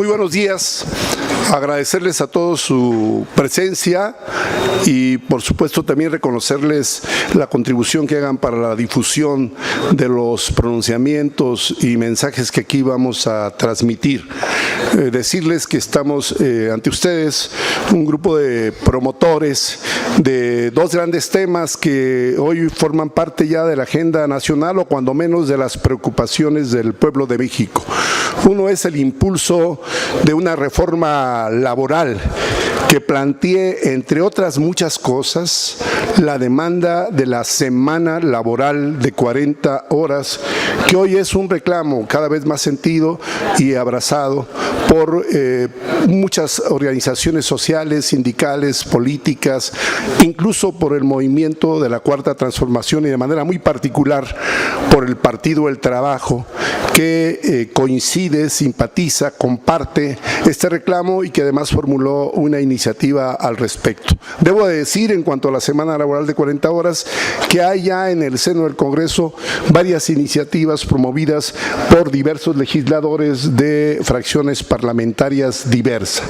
Muy buenos días. Agradecerles a todos su presencia y por supuesto también reconocerles la contribución que hagan para la difusión de los pronunciamientos y mensajes que aquí vamos a transmitir. Decirles que estamos ante ustedes un grupo de promotores de dos grandes temas que hoy forman parte ya de la agenda nacional o cuando menos de las preocupaciones del pueblo de México. Uno es el impulso de una reforma laboral que plantee, entre otras muchas cosas, la demanda de la semana laboral de 40 horas, que hoy es un reclamo cada vez más sentido y abrazado por muchas organizaciones sociales, sindicales, políticas, incluso por el movimiento de la Cuarta Transformación y de manera muy particular por el Partido del Trabajo, que coincide, simpatiza, comparte este reclamo y que además formuló una iniciativa al respecto. Debo decir, en cuanto a la semana laboral de 40 horas, que hay ya en el seno del Congreso varias iniciativas promovidas por diversos legisladores de fracciones parlamentarias diversas.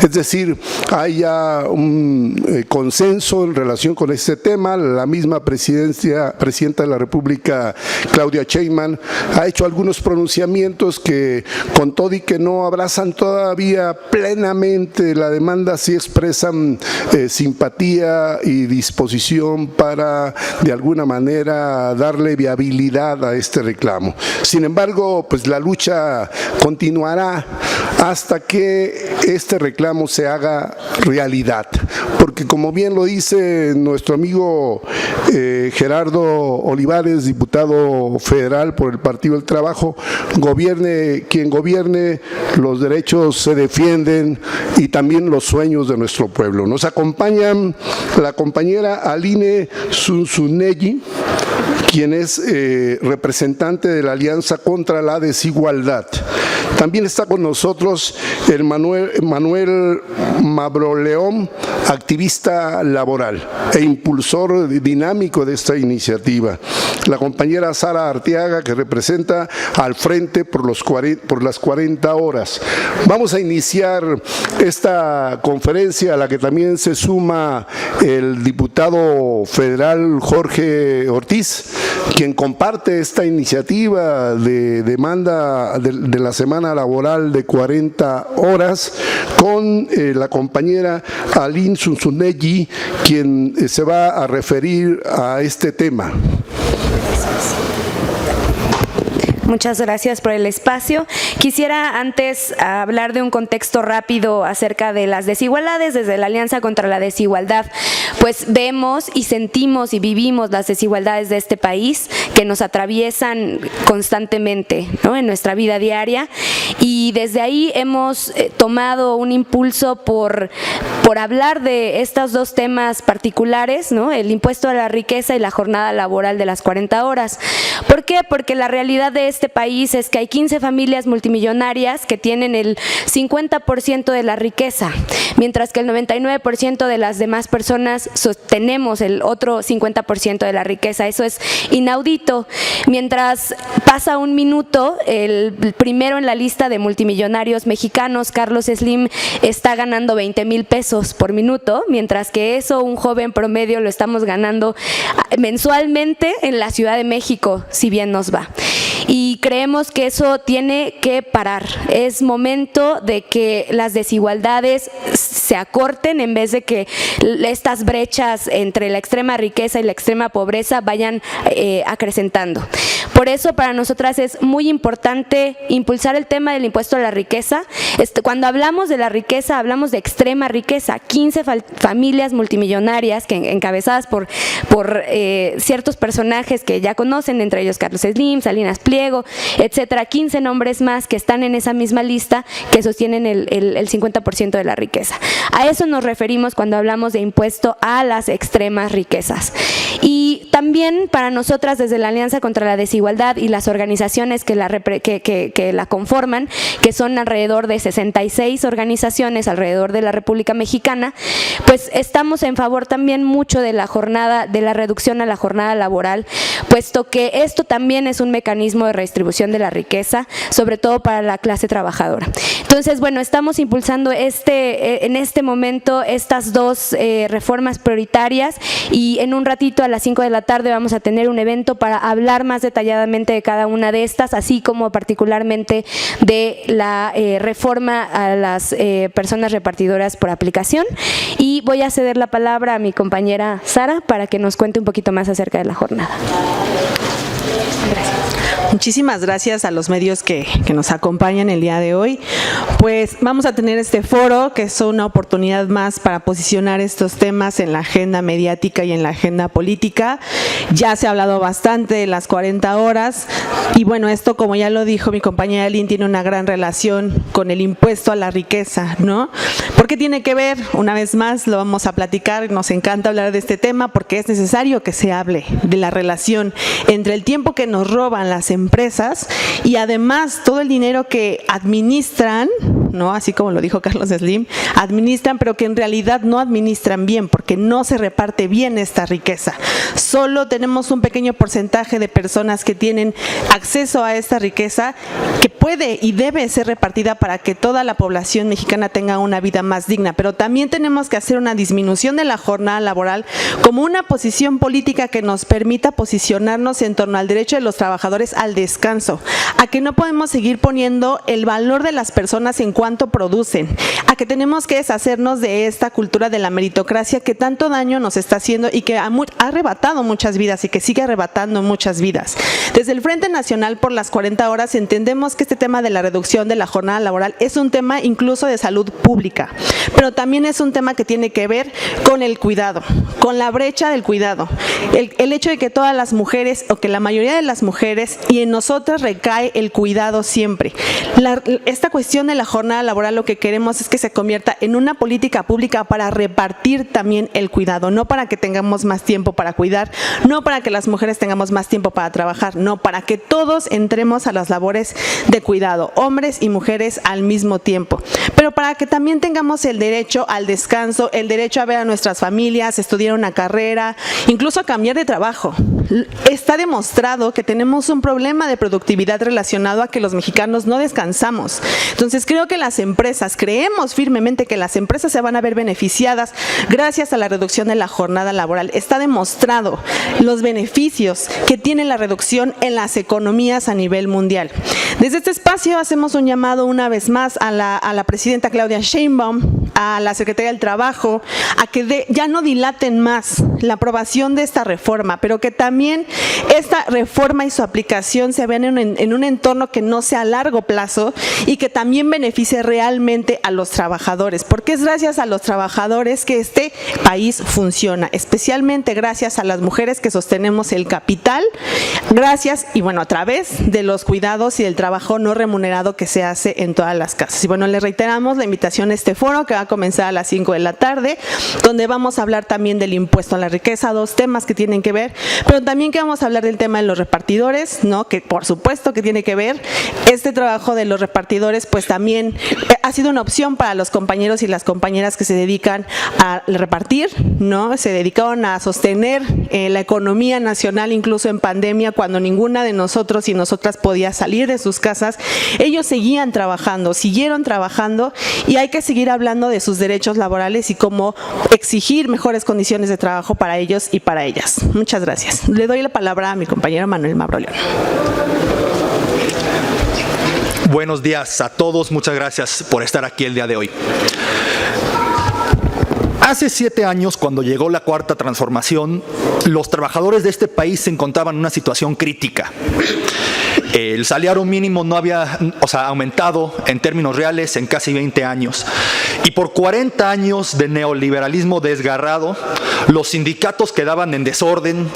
Es decir, hay ya un consenso en relación con este tema. La misma presidenta de la República, Claudia Sheinbaum, ha hecho algunos pronunciamientos que, con todo y que no abrazan todavía plenamente la demanda, sí expresan simpatía y disposición para, de alguna manera, darle viabilidad a este reclamo. Sin embargo, pues la lucha continuará hasta que este reclamo se haga realidad, porque como bien lo dice nuestro amigo Gerardo Olivares, diputado federal por el Partido del Trabajo, gobierne quien gobierne, los derechos se defienden y también los sueños de nuestro pueblo. Nos acompañan la compañera Aline Zunzunegui, quien es representante de la Alianza contra la Desigualdad. También está con nosotros el Manuel Mabroleón, activista laboral e impulsor dinámico de esta iniciativa. La compañera Sara Arteaga, que representa al Frente por las 40 horas. Vamos a iniciar esta conferencia a la que también se suma el diputado federal Jorge Ortiz, quien comparte esta iniciativa de demanda de la semana laboral de 40 horas con la compañera Aline Zunzunegui, quien se va a referir a este tema. Muchas gracias por el espacio. Quisiera antes hablar de un contexto rápido acerca de las desigualdades. Desde la Alianza contra la Desigualdad, pues vemos y sentimos y vivimos las desigualdades de este país que nos atraviesan constantemente, ¿no?, en nuestra vida diaria, y desde ahí hemos tomado un impulso por hablar de estos dos temas particulares, ¿no?, el impuesto a la riqueza y la jornada laboral de las 40 horas. ¿Por qué? Porque la realidad de este país es que hay 15 familias multimillonarias que tienen el 50% de la riqueza, mientras que el 99% de las demás personas sostenemos el otro 50% de la riqueza. Eso es inaudito. Mientras pasa un minuto, el primero en la lista de multimillonarios mexicanos, Carlos Slim, está ganando 20,000 pesos por minuto, mientras que eso un joven promedio lo estamos ganando mensualmente en la Ciudad de México, si bien nos va. Y creemos que eso tiene que parar. Es momento de que las desigualdades se acorten en vez de que estas brechas entre la extrema riqueza y la extrema pobreza vayan acrecentando. Por eso para nosotras es muy importante impulsar el tema del impuesto a la riqueza. Cuando hablamos de la riqueza, hablamos de extrema riqueza. 15 familias multimillonarias que encabezadas por ciertos personajes que ya conocen, entre ellos Carlos Slim, Salinas Pliego, etcétera, 15 nombres más que están en esa misma lista que sostienen el 50% de la riqueza. A eso nos referimos cuando hablamos de impuesto a las extremas riquezas. Y también para nosotras desde la Alianza contra la Desigualdad y las organizaciones que la conforman, que son alrededor de 66 organizaciones alrededor de la República Mexicana, pues estamos en favor también mucho de la reducción a la jornada laboral, puesto que esto también es un mecanismo de redistribución de la riqueza, sobre todo para la clase trabajadora. Entonces, bueno, estamos impulsando en este momento estas dos reformas prioritarias, y en un ratito a las 5 de la tarde vamos a tener un evento para hablar más detalladamente de cada una de estas, así como particularmente de la reforma a las personas repartidoras por aplicación. Y voy a ceder la palabra a mi compañera Sara para que nos cuente un poquito más acerca de la jornada. Gracias. Muchísimas gracias a los medios que nos acompañan el día de hoy. Pues vamos a tener este foro, que es una oportunidad más para posicionar estos temas en la agenda mediática y en la agenda política. Ya se ha hablado bastante de las 40 horas y bueno, esto, como ya lo dijo mi compañera Lynn, tiene una gran relación con el impuesto a la riqueza, ¿no? ¿Por qué tiene que ver? Una vez más lo vamos a platicar, nos encanta hablar de este tema porque es necesario que se hable de la relación entre el tiempo que nos roban las empresas y además todo el dinero que administran, ¿no? Así como lo dijo Carlos Slim, administran, pero que en realidad no administran bien porque no se reparte bien esta riqueza. Solo tenemos un pequeño porcentaje de personas que tienen acceso a esta riqueza que puede y debe ser repartida para que toda la población mexicana tenga una vida más digna, pero también tenemos que hacer una disminución de la jornada laboral como una posición política que nos permita posicionarnos en torno al derecho de los trabajadores al descanso, a que no podemos seguir poniendo el valor de las personas en cuanto producen, a que tenemos que deshacernos de esta cultura de la meritocracia que tanto daño nos está haciendo y que ha arrebatado muchas vidas y que sigue arrebatando muchas vidas. Desde el Frente Nacional por las 40 horas entendemos que este tema de la reducción de la jornada laboral es un tema incluso de salud pública, pero también es un tema que tiene que ver con el cuidado, con la brecha del cuidado. El hecho de que todas las mujeres o que la mayoría de las mujeres y en nosotras recae el cuidado siempre. Esta cuestión de la jornada laboral lo que queremos es que se convierta en una política pública para repartir también el cuidado, no para que tengamos más tiempo para cuidar, no para que las mujeres tengamos más tiempo para trabajar, no, para que todos entremos a las labores de cuidado, hombres y mujeres al mismo tiempo, pero para que también tengamos el derecho al descanso, el derecho a ver a nuestras familias, estudiar una carrera, incluso a cambiar de trabajo. Está demostrado que tenemos un problema de productividad relacionado a que los mexicanos no descansamos. Entonces creo que las empresas, creemos firmemente que las empresas se van a ver beneficiadas gracias a la reducción de la jornada laboral. Está demostrado los beneficios que tiene la reducción en las economías a nivel mundial. Desde este espacio hacemos un llamado una vez más a la presidenta Claudia Sheinbaum, a la Secretaría del Trabajo, a que ya no dilaten más la aprobación de esta reforma, pero que también esta reforma y su aplicación se vean en un entorno que no sea a largo plazo y que también beneficie realmente a los trabajadores, porque es gracias a los trabajadores que este país funciona, especialmente gracias a las mujeres que sostenemos el capital, gracias y bueno, a través de los cuidados y del trabajo no remunerado que se hace en todas las casas. Y bueno, le reiteramos la invitación a este foro que va a comenzar a las 5 de la tarde, donde vamos a hablar también del impuesto a la riqueza, dos temas que tienen que ver, pero también que vamos a hablar del tema de los repartidores, ¿no? Que por supuesto que tiene que ver. Este trabajo de los repartidores pues también ha sido una opción para los compañeros y las compañeras que se dedican a repartir, ¿no? Se dedicaron a sostener la economía nacional incluso en pandemia, cuando ninguna de nosotros y nosotras podía salir de sus casas. Ellos seguían trabajando, siguieron trabajando y hay que seguir hablando de sus derechos laborales y cómo exigir mejores condiciones de trabajo para ellos y para ellas. Muchas gracias. Le doy la palabra a mi compañero Manuel Mabroleón. Buenos días a todos, muchas gracias por estar aquí el día de hoy. Hace 7 años, cuando llegó la Cuarta Transformación, los trabajadores de este país se encontraban en una situación crítica. El salario mínimo no había aumentado en términos reales en casi 20 años. Y por 40 años de neoliberalismo desgarrado, los sindicatos quedaban en desorden,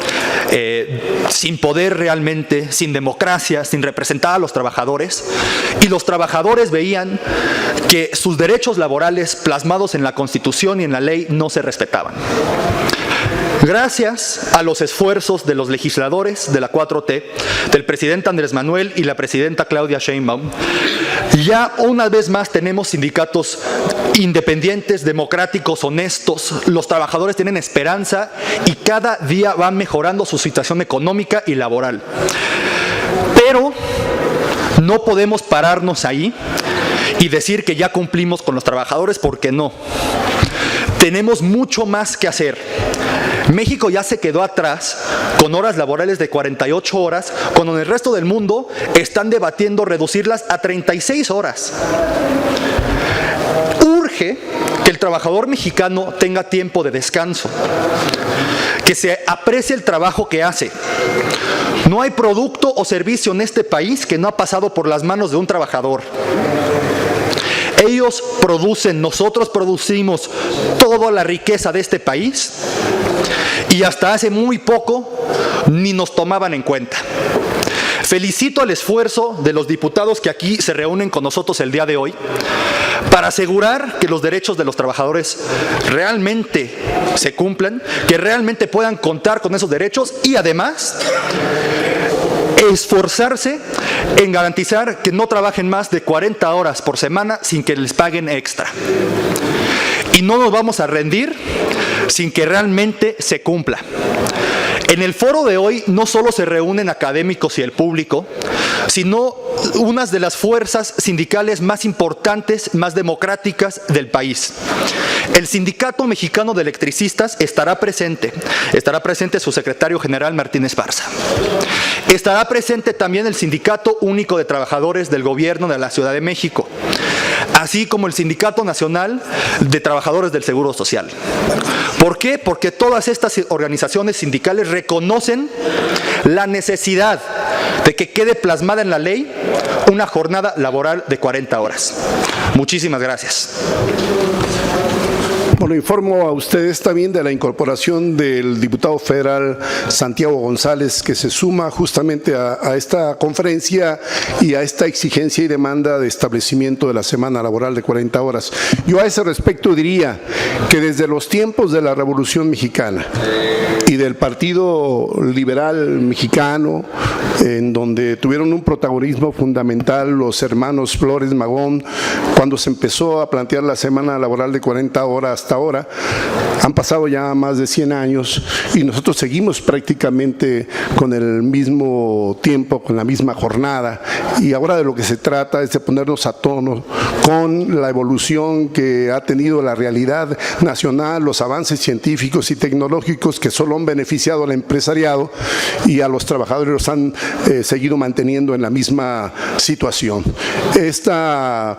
sin poder realmente, sin democracia, sin representar a los trabajadores. Y los trabajadores veían que sus derechos laborales plasmados en la Constitución y en la ley no se respetaban. Gracias a los esfuerzos de los legisladores de la 4T, del presidente Andrés Manuel y la presidenta Claudia Sheinbaum, ya una vez más tenemos sindicatos independientes, democráticos, honestos. Los trabajadores tienen esperanza y cada día van mejorando su situación económica y laboral. Pero no podemos pararnos ahí y decir que ya cumplimos con los trabajadores, porque no. Tenemos mucho más que hacer. México ya se quedó atrás con horas laborales de 48 horas, cuando en el resto del mundo están debatiendo reducirlas a 36 horas. Urge que el trabajador mexicano tenga tiempo de descanso, que se aprecie el trabajo que hace. No hay producto o servicio en este país que no ha pasado por las manos de un trabajador. Ellos producen, nosotros producimos toda la riqueza de este país y hasta hace muy poco ni nos tomaban en cuenta. Felicito el esfuerzo de los diputados que aquí se reúnen con nosotros el día de hoy para asegurar que los derechos de los trabajadores realmente se cumplan, que realmente puedan contar con esos derechos y además esforzarse en garantizar que no trabajen más de 40 horas por semana sin que les paguen extra. Y no nos vamos a rendir sin que realmente se cumpla. En el foro de hoy no solo se reúnen académicos y el público, sino unas de las fuerzas sindicales más importantes, más democráticas del país. El Sindicato Mexicano de Electricistas estará presente su secretario general Martín Esparza. Estará presente también el Sindicato Único de Trabajadores del Gobierno de la Ciudad de México, así como el Sindicato Nacional de Trabajadores del Seguro Social. ¿Por qué? Porque todas estas organizaciones sindicales reconocen la necesidad de que quede plasmada en la ley una jornada laboral de 40 horas. Muchísimas gracias. Bueno, informo a ustedes también de la incorporación del diputado federal Santiago González, que se suma justamente a esta conferencia y a esta exigencia y demanda de establecimiento de la semana laboral de 40 horas. Yo a ese respecto diría que desde los tiempos de la Revolución Mexicana y del Partido Liberal Mexicano, en donde tuvieron un protagonismo fundamental los hermanos Flores Magón, cuando se empezó a plantear la semana laboral de 40 horas hasta ahora, han pasado ya más de 100 años y nosotros seguimos prácticamente con el mismo tiempo, con la misma jornada, y ahora de lo que se trata es de ponernos a tono con la evolución que ha tenido la realidad nacional, los avances científicos y tecnológicos que solo han beneficiado al empresariado y a los trabajadores los han seguido manteniendo en la misma situación. Esta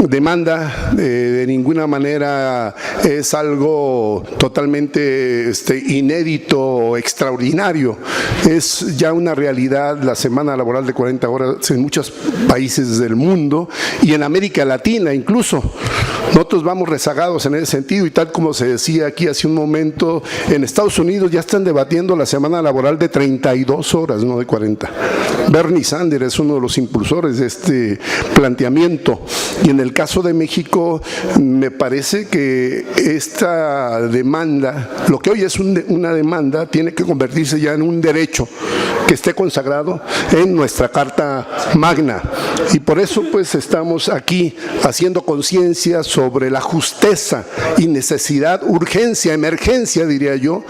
demanda de ninguna manera es algo totalmente inédito, extraordinario. Es ya una realidad la semana laboral de 40 horas en muchos países del mundo y en América Latina incluso. Nosotros vamos rezagados en ese sentido y tal como se decía aquí hace un momento, en Estados Unidos ya están debatiendo la semana laboral de 32 horas, no de 40. Bernie Sanders es uno de los impulsores de este planteamiento y en el caso de México me parece que esta demanda, lo que hoy es una demanda, tiene que convertirse ya en un derecho que esté consagrado en nuestra Carta Magna y por eso pues estamos aquí haciendo conciencia sobre la justeza y necesidad, urgencia, emergencia diría yo,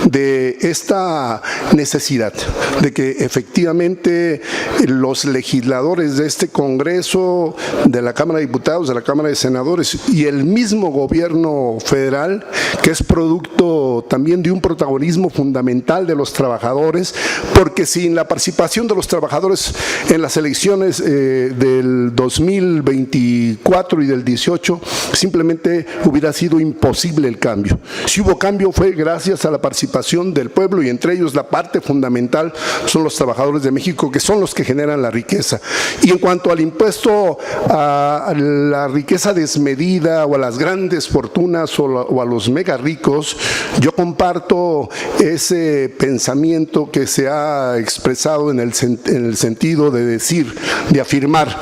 de esta necesidad de que efectivamente los legisladores de este Congreso, de la Cámara de Diputados, de la Cámara de Senadores y el mismo gobierno federal, que es producto también de un protagonismo fundamental de los trabajadores, porque sin la participación de los trabajadores en las elecciones del 2024 y del 18, simplemente hubiera sido imposible el cambio. Si hubo cambio fue gracias a la participación del pueblo y entre ellos la parte fundamental son los trabajadores de México, que son los que generan la riqueza. Y en cuanto al impuesto a la riqueza desmedida o a las grandes fortunas o a los mega ricos, yo comparto ese pensamiento que se ha expresado en el sentido de decir, de afirmar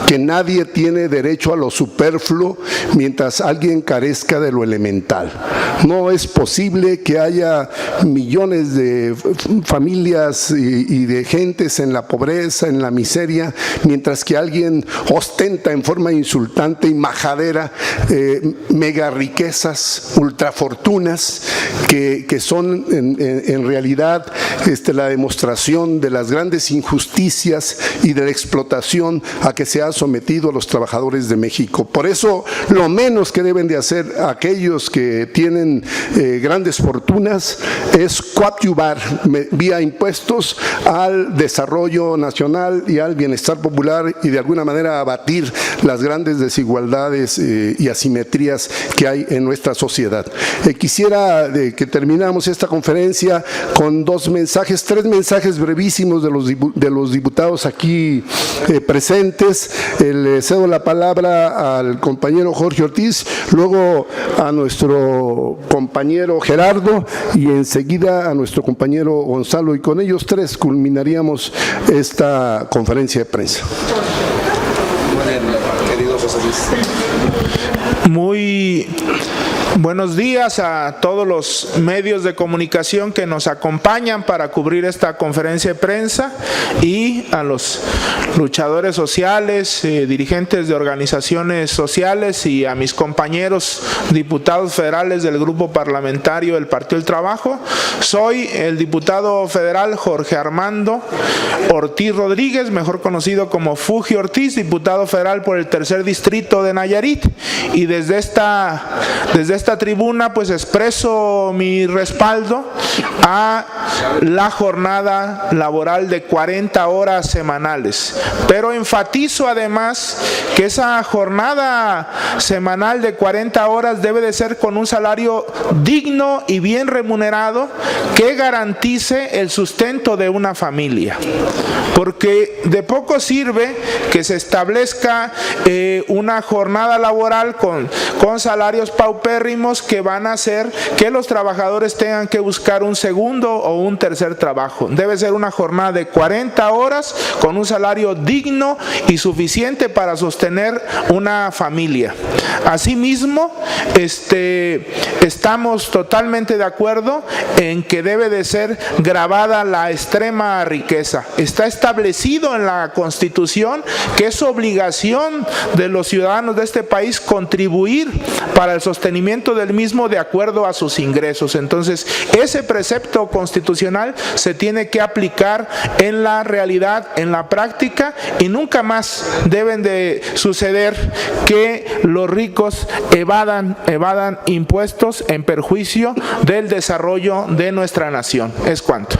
que nadie tiene derecho a lo superfluo mientras alguien carezca de lo elemental. No es posible que haya millones de familias y de gentes en la pobreza, en la miseria, mientras que alguien ostenta en forma insultante y majadera mega riquezas, ultrafortunas, que son en realidad la demostración de las grandes injusticias y de la explotación a que se ha sometido a los trabajadores de México. Por eso, lo menos que deben de hacer aquellos que tienen grandes fortunas es coadyuvar vía impuestos al desarrollo nacional y al bienestar popular y de alguna manera abatir las grandes desigualdades y asimetrías que hay en nuestra sociedad. Quisiera que terminamos esta conferencia con tres mensajes brevísimos de los diputados aquí presentes. Le cedo la palabra al compañero Jorge Ortiz, luego a nuestro compañero Gerardo y enseguida a nuestro compañero Gonzalo, y con ellos tres culminaríamos esta conferencia de prensa. Muy buenos días a todos los medios de comunicación que nos acompañan para cubrir esta conferencia de prensa y a los luchadores sociales, dirigentes de organizaciones sociales y a mis compañeros diputados federales del Grupo Parlamentario del Partido del Trabajo. Soy el diputado federal Jorge Armando Ortiz Rodríguez, mejor conocido como Fuji Ortiz, diputado federal por el Tercer Distrito de Nayarit, y desde esta tribuna pues expreso mi respaldo a la jornada laboral de 40 horas semanales, pero enfatizo además que esa jornada semanal de 40 horas debe de ser con un salario digno y bien remunerado que garantice el sustento de una familia, porque de poco sirve que se establezca una jornada laboral con salarios paupérrimos que van a hacer que los trabajadores tengan que buscar un segundo o un tercer trabajo. Debe ser una jornada de 40 horas con un salario digno y suficiente para sostener una familia. Asimismo, estamos totalmente de acuerdo en que debe de ser gravada la extrema riqueza. Está establecido en la Constitución que es obligación de los ciudadanos de este país contribuir para el sostenimiento del mismo de acuerdo a sus ingresos. Entonces, ese precepto constitucional se tiene que aplicar en la realidad, en la práctica, y nunca más deben de suceder que los ricos evadan impuestos en perjuicio del desarrollo de nuestra nación. Es cuanto.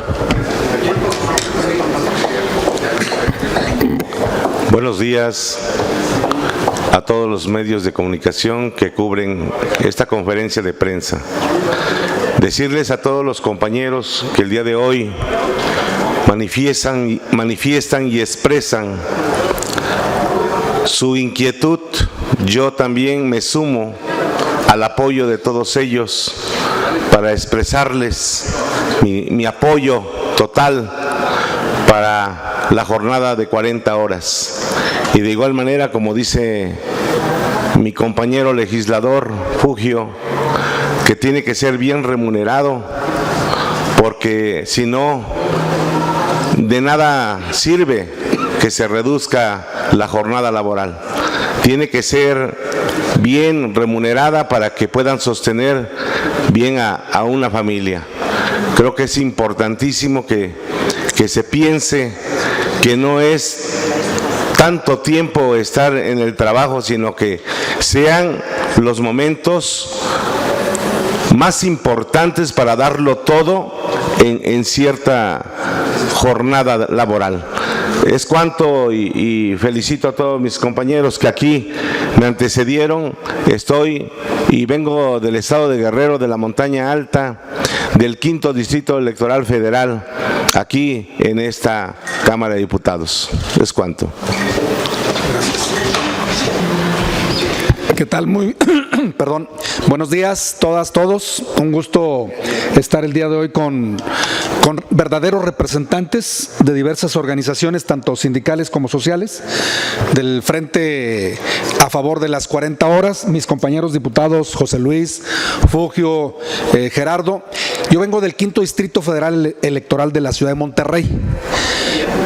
Buenos días a todos los medios de comunicación que cubren esta conferencia de prensa. Decirles a todos los compañeros que el día de hoy manifiestan y expresan su inquietud. Yo también me sumo al apoyo de todos ellos para expresarles mi apoyo total para la jornada de 40 horas. Y de igual manera, como dice mi compañero legislador Fugio, que tiene que ser bien remunerado, porque si no, de nada sirve que se reduzca la jornada laboral. Tiene que ser bien remunerada para que puedan sostener bien a una familia. Creo que es importantísimo que se piense que no es tanto tiempo estar en el trabajo, sino que sean los momentos más importantes para darlo todo en cierta jornada laboral. Es cuanto, y felicito a todos mis compañeros que aquí me antecedieron. Estoy y vengo del estado de Guerrero, de la Montaña Alta, del 5º Distrito Electoral Federal, aquí en esta Cámara de Diputados. Es cuanto. ¿Qué tal? Perdón. Buenos días, todas, todos. Un gusto estar el día de hoy con verdaderos representantes de diversas organizaciones, tanto sindicales como sociales, del Frente a favor de las 40 horas, mis compañeros diputados José Luis, Fugio, Gerardo. Yo vengo del 5º Distrito Federal Electoral de la ciudad de Monterrey,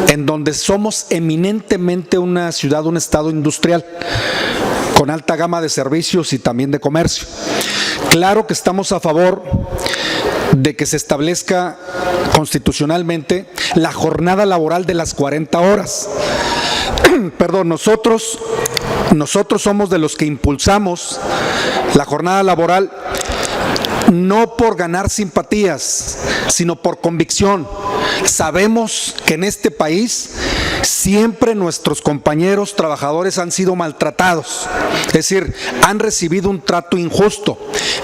en donde somos eminentemente una ciudad, un estado industrial, con alta gama de servicios y también de comercio. Claro que estamos a favor de que se establezca constitucionalmente la jornada laboral de las 40 horas. Perdón, nosotros somos de los que impulsamos la jornada laboral no por ganar simpatías, sino por convicción. Sabemos que en este país siempre nuestros compañeros trabajadores han sido maltratados, es decir, han recibido un trato injusto.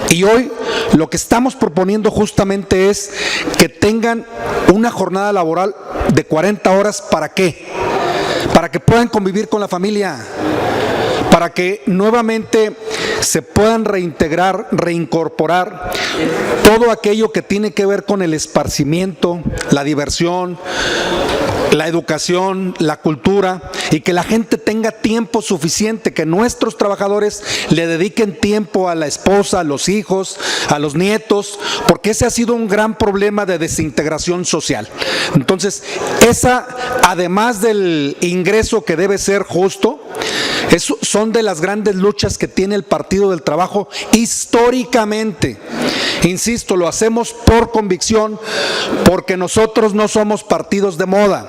Y hoy lo que estamos proponiendo justamente es que tengan una jornada laboral de 40 horas. ¿Para qué? Para que puedan convivir con la familia, para que nuevamente se puedan reintegrar, reincorporar todo aquello que tiene que ver con el esparcimiento, la diversión, la educación, la cultura, y que la gente tenga tiempo suficiente, que nuestros trabajadores le dediquen tiempo a la esposa, a los hijos, a los nietos, porque ese ha sido un gran problema de desintegración social. Entonces, esa, además del ingreso que debe ser justo, son de las grandes luchas que tiene el Partido del Trabajo históricamente. Insisto, lo hacemos por convicción, porque nosotros no somos partidos de moda,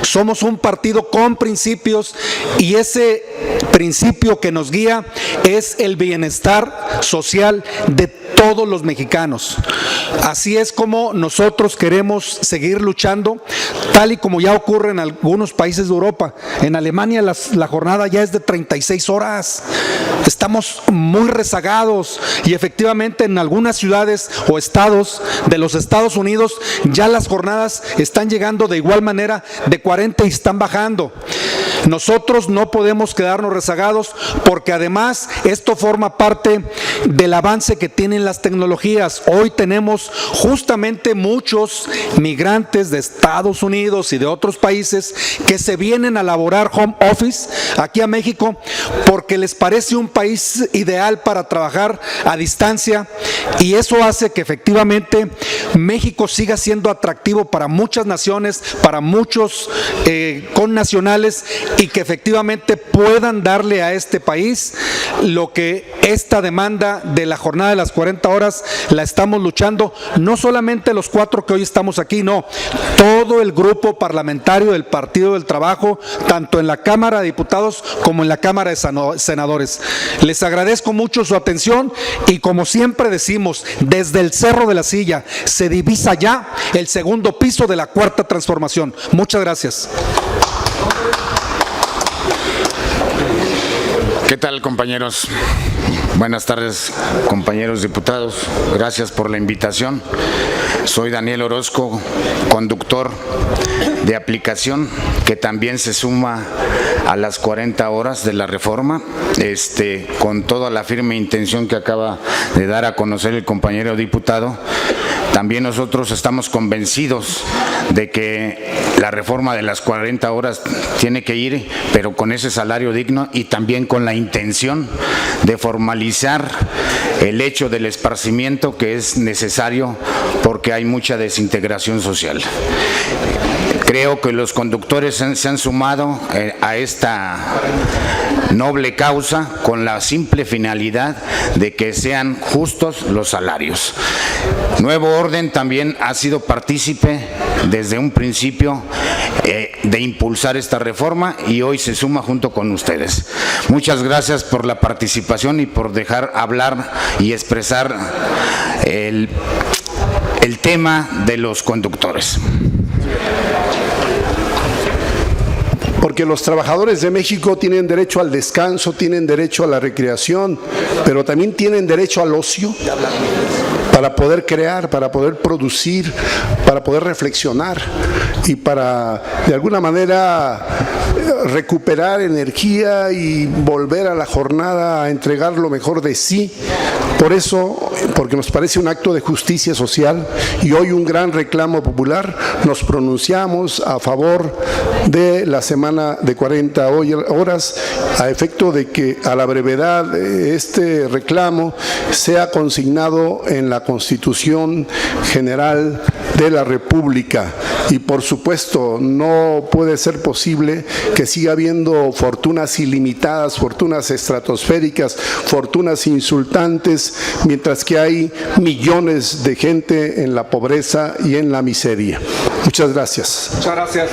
somos un partido con principios, y ese principio que nos guía es el bienestar social de todos los mexicanos. Así es como nosotros queremos seguir luchando, tal y como ya ocurre en algunos países de Europa. En Alemania la jornada ya es de 36 horas. Estamos muy rezagados, y efectivamente en algunas ciudades o estados de los Estados Unidos ya las jornadas están llegando de igual manera de 40 y están bajando. Nosotros no podemos quedarnos rezagados, porque además esto forma parte del avance que tienen las tecnologías. Hoy tenemos justamente muchos migrantes de Estados Unidos y de otros países que se vienen a laborar home office aquí a México porque les parece un país ideal para trabajar a distancia, y eso hace que efectivamente México siga siendo atractivo para muchas naciones, para muchos connacionales, y que efectivamente puedan darle a este país lo que esta demanda de la jornada de las 40 horas la estamos luchando, no solamente los 4 que hoy estamos aquí, no, todo el grupo parlamentario del Partido del Trabajo, tanto en la Cámara de Diputados como en la Cámara de Senadores. Les agradezco mucho su atención, y como siempre decimos, desde el Cerro de la Silla se divisa ya el segundo piso de la Cuarta Transformación. Muchas gracias. ¿Qué tal, compañeros? Buenas tardes, compañeros diputados. Gracias por la invitación. Soy Daniel Orozco, conductor de aplicación, que también se suma a las 40 horas de la reforma, con toda la firme intención que acaba de dar a conocer el compañero diputado. También nosotros estamos convencidos de que la reforma de las 40 horas tiene que ir, pero con ese salario digno, y también con la intención de formalizar el hecho del esparcimiento, que es necesario porque hay mucha desintegración social. Creo que los conductores se han sumado a esta noble causa con la simple finalidad de que sean justos los salarios. Nuevo Orden también ha sido partícipe desde un principio de impulsar esta reforma, y hoy se suma junto con ustedes. Muchas gracias por la participación y por dejar hablar y expresar el tema de los conductores. Porque los trabajadores de México tienen derecho al descanso, tienen derecho a la recreación, pero también tienen derecho al ocio, para poder crear, para poder producir, para poder reflexionar. y para de alguna manera recuperar energía y volver a la jornada a entregar lo mejor de sí. Por eso, porque nos parece un acto de justicia social y hoy un gran reclamo popular, nos pronunciamos a favor de la semana de 40 horas a efecto de que a la brevedad este reclamo sea consignado en la Constitución General de la República. Y por supuesto no puede ser posible que siga habiendo fortunas ilimitadas, fortunas estratosféricas, fortunas insultantes, mientras que hay millones de gente en la pobreza y en la miseria. Muchas gracias. Muchas gracias.